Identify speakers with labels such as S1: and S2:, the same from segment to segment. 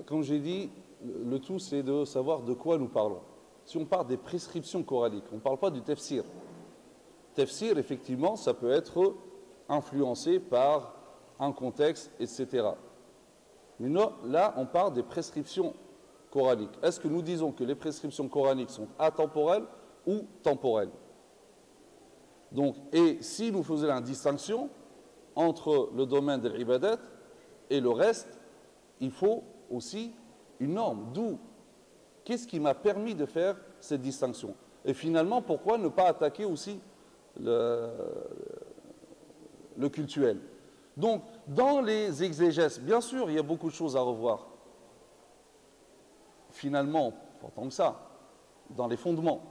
S1: comme j'ai dit, le tout c'est de savoir de quoi nous parlons. Si on parle des prescriptions coraniques, on ne parle pas du tafsir. Tafsir, effectivement, ça peut être influencé par un contexte, etc. Mais non, là, on parle des prescriptions coraniques. Est-ce que nous disons que les prescriptions coraniques sont atemporelles ou temporelles? Donc, et si nous faisions la distinction entre le domaine de l'ibadat et le reste, il faut aussi une norme. D'où, qu'est-ce qui m'a permis de faire cette distinction? Et finalement, pourquoi ne pas attaquer aussi le cultuel? Donc, dans les exégèses, bien sûr, il y a beaucoup de choses à revoir. Finalement, pas tant que ça, dans les fondements.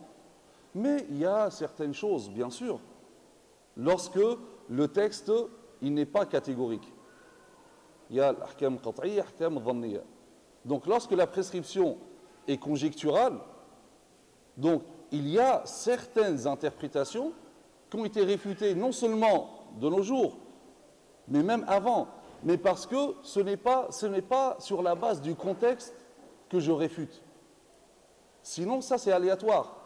S1: Mais il y a certaines choses, bien sûr, lorsque le texte, il n'est pas catégorique. Il y a l'ahkam qat'iyya, l'ahkam dhanniyya. Donc, lorsque la prescription est conjecturale, donc, il y a certaines interprétations qui ont été réfutées non seulement de nos jours, mais même avant, mais parce que ce n'est pas sur la base du contexte que je réfute. Sinon, ça c'est aléatoire.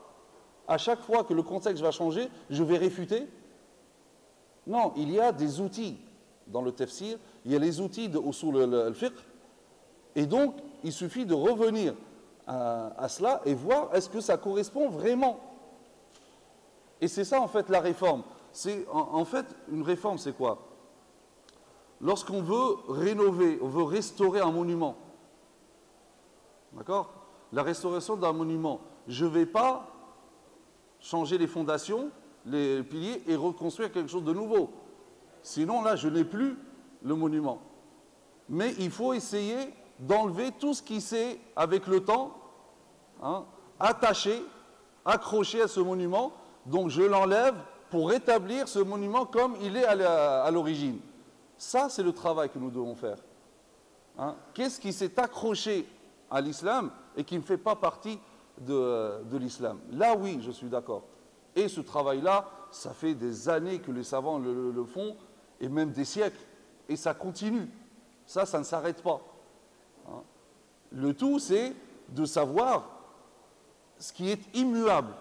S1: À chaque fois que le contexte va changer, je vais réfuter. Non, il y a des outils dans le tafsir, il y a les outils de usul al-fiqh, et donc il suffit de revenir à cela et voir est-ce que ça correspond vraiment. Et c'est ça en fait la réforme. En fait, une réforme c'est quoi? Lorsqu'on veut rénover, on veut restaurer un monument, d'accord? La restauration d'un monument, je ne vais pas changer les fondations, les piliers et reconstruire quelque chose de nouveau. Sinon, là, je n'ai plus le monument. Mais il faut essayer d'enlever tout ce qui s'est, avec le temps, attaché, accroché à ce monument. Donc, je l'enlève pour rétablir ce monument comme il est à l'origine. Ça, c'est le travail que nous devons faire. Qu'est-ce qui s'est accroché à l'islam et qui ne fait pas partie de l'islam? Là, oui, je suis d'accord. Et ce travail-là, ça fait des années que les savants le font, et même des siècles. Et ça continue. Ça ne s'arrête pas. Le tout, c'est de savoir ce qui est immuable.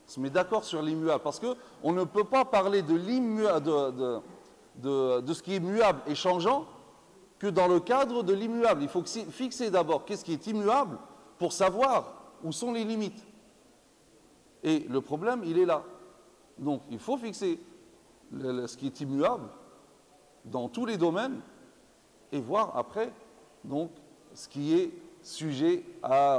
S1: On se met d'accord sur l'immuable, parce qu'on ne peut pas parler de l'immuable, de ce qui est muable et changeant que dans le cadre de l'immuable. Il faut fixer d'abord qu'est-ce qui est immuable pour savoir où sont les limites. Et le problème, il est là. Donc, il faut fixer ce qui est immuable dans tous les domaines et voir après donc, ce qui est sujet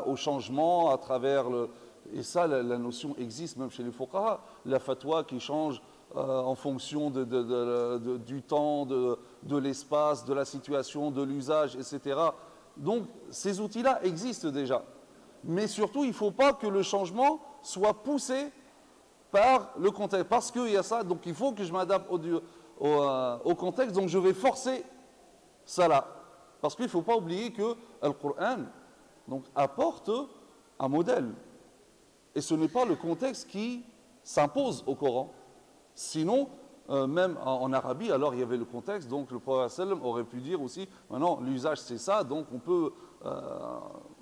S1: au changement à travers le... Et ça, la notion existe même chez les fuqaha. La fatwa qui change en fonction du temps, de l'espace, de la situation, de l'usage, etc. Donc, ces outils-là existent déjà. Mais surtout, il ne faut pas que le changement soit poussé par le contexte. Parce qu'il y a ça, donc il faut que je m'adapte au contexte, donc je vais forcer ça là. Parce qu'il ne faut pas oublier que le Coran apporte un modèle. Et ce n'est pas le contexte qui s'impose au Coran. Sinon, même en Arabie, alors il y avait le contexte, donc le prophète sallam aurait pu dire aussi, maintenant l'usage c'est ça, donc on peut...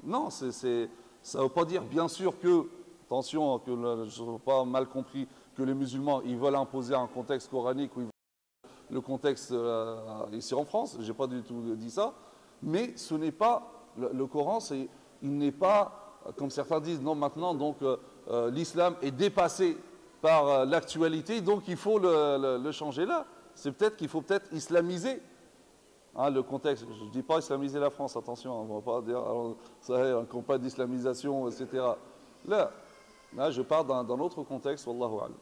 S1: non, ça ne veut pas dire, bien sûr que, attention, que je n'ai pas mal compris, que les musulmans, ils veulent imposer un contexte coranique, ou le contexte ici en France, je n'ai pas du tout dit ça, mais ce n'est pas, le Coran, il n'est pas, comme certains disent, non maintenant, donc l'islam est dépassé par l'actualité, donc il faut le changer là. C'est peut-être qu'il faut peut-être islamiser le contexte. Je ne dis pas islamiser la France, attention, on ne va pas dire un combat d'islamisation, etc. Là, je parle d'un autre contexte, wallahu a'lam.